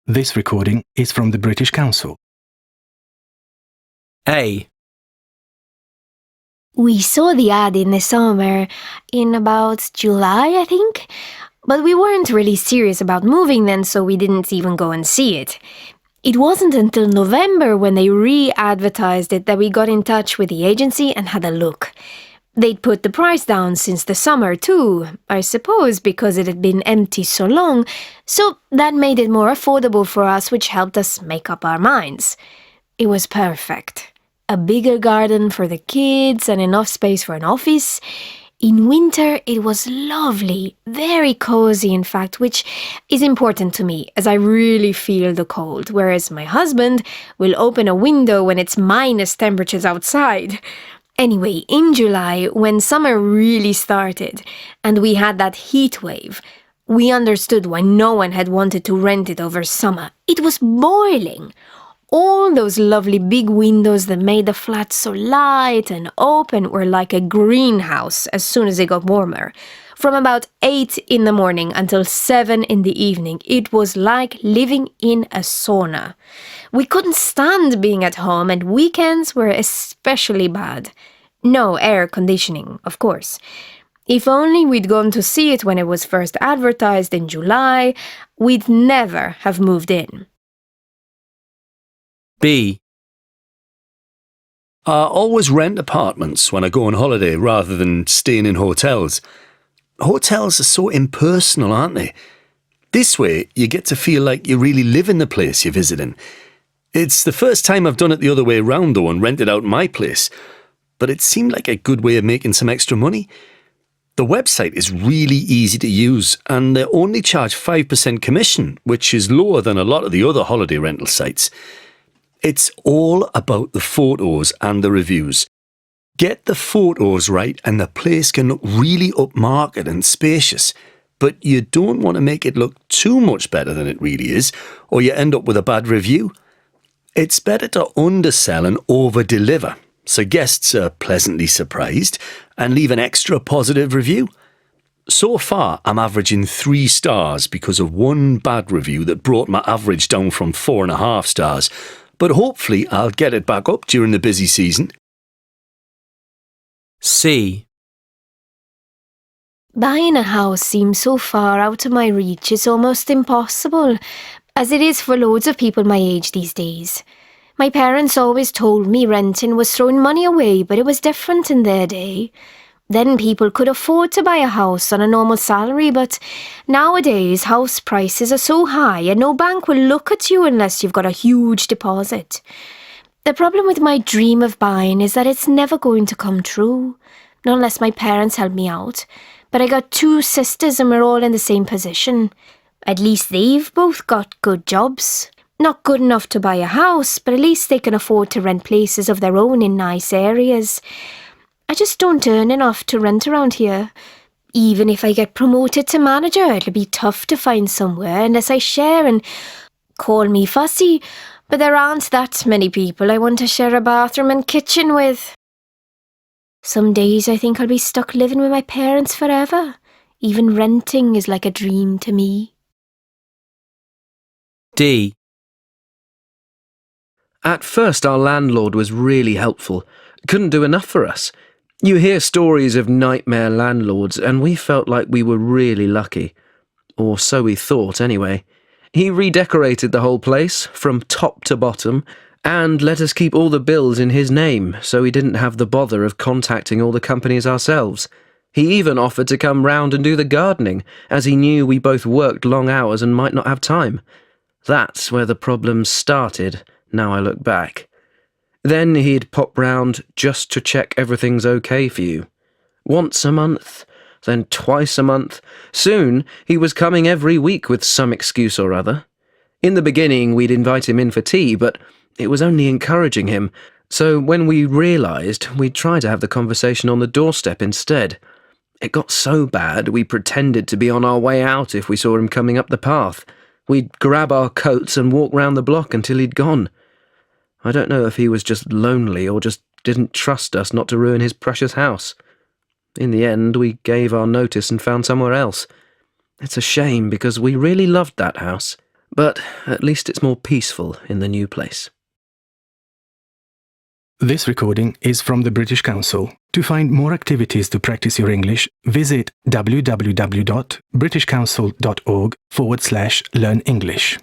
This recording is from the British Council. A. We saw the ad in the summer, in about July, I think. But we weren't really serious about moving then, so we didn't even go and see it. It wasn't until November when they re-advertised it that we got in touch with the agency and had a look. They'd put the price down since the summer too, I suppose because it had been empty so long, so that made it more affordable for us, which helped us make up our minds. It was perfect. A bigger garden for the kids and enough space for an office. In winter, it was lovely, very cozy in fact, which is important to me as I really feel the cold, whereas my husband will open a window when it's minus temperatures outside. Anyway, in July, when summer really started and we had that heat wave, we understood why no one had wanted to rent it over summer. It was boiling. All those lovely big windows that made the flat so light and open were like a greenhouse as soon as it got warmer. From about 8 in the morning until 7 in the evening, it was like living in a sauna. We couldn't stand being at home, and weekends were especially bad. No air conditioning, of course. If only we'd gone to see it when it was first advertised in July, we'd never have moved in. B. I always rent apartments when I go on holiday rather than staying in hotels. Hotels are so impersonal, aren't they? This way, you get to feel like you really live in the place you're visiting. It's the first time I've done it the other way around though and rented out my place, but it seemed like a good way of making some extra money. The website is really easy to use and they only charge 5% commission, which is lower than a lot of the other holiday rental sites. It's all about the photos and the reviews. Get the photos right and the place can look really upmarket and spacious, but you don't want to make it look too much better than it really is, or you end up with a bad review. It's better to undersell and over-deliver, so guests are pleasantly surprised and leave an extra positive review. So far, I'm averaging 3 stars because of one bad review that brought my average down from 4.5 stars, but hopefully I'll get it back up during the busy season. C. Buying a house seems so far out of my reach, it's almost impossible, as it is for loads of people my age these days. My parents always told me renting was throwing money away, but it was different in their day. Then people could afford to buy a house on a normal salary, but nowadays house prices are so high and no bank will look at you unless you've got a huge deposit. The problem with my dream of buying is that it's never going to come true, not unless my parents help me out. But I got 2 sisters and we're all in the same position. At least they've both got good jobs. Not good enough to buy a house, but at least they can afford to rent places of their own in nice areas. I just don't earn enough to rent around here. Even if I get promoted to manager, it'll be tough to find somewhere unless I share, and call me fussy, but there aren't that many people I want to share a bathroom and kitchen with. Some days I think I'll be stuck living with my parents forever. Even renting is like a dream to me. D. At first our landlord was really helpful. Couldn't do enough for us. You hear stories of nightmare landlords and we felt like we were really lucky. Or so we thought anyway. He redecorated the whole place from top to bottom and let us keep all the bills in his name so we didn't have the bother of contacting all the companies ourselves. He even offered to come round and do the gardening as he knew we both worked long hours and might not have time. That's where the problems started, now I look back. Then he'd pop round just to check everything's okay for you. Once a month, then twice a month. Soon he was coming every week with some excuse or other. In the beginning we'd invite him in for tea, but it was only encouraging him, so when we realised, we'd try to have the conversation on the doorstep instead. It got so bad we pretended to be on our way out if we saw him coming up the path. We'd grab our coats and walk round the block until he'd gone. I don't know if he was just lonely or just didn't trust us not to ruin his precious house. In the end, we gave our notice and found somewhere else. It's a shame because we really loved that house. but at least it's more peaceful in the new place. This recording is from the British Council. To find more activities to practice your English, visit www.britishcouncil.org/learn English.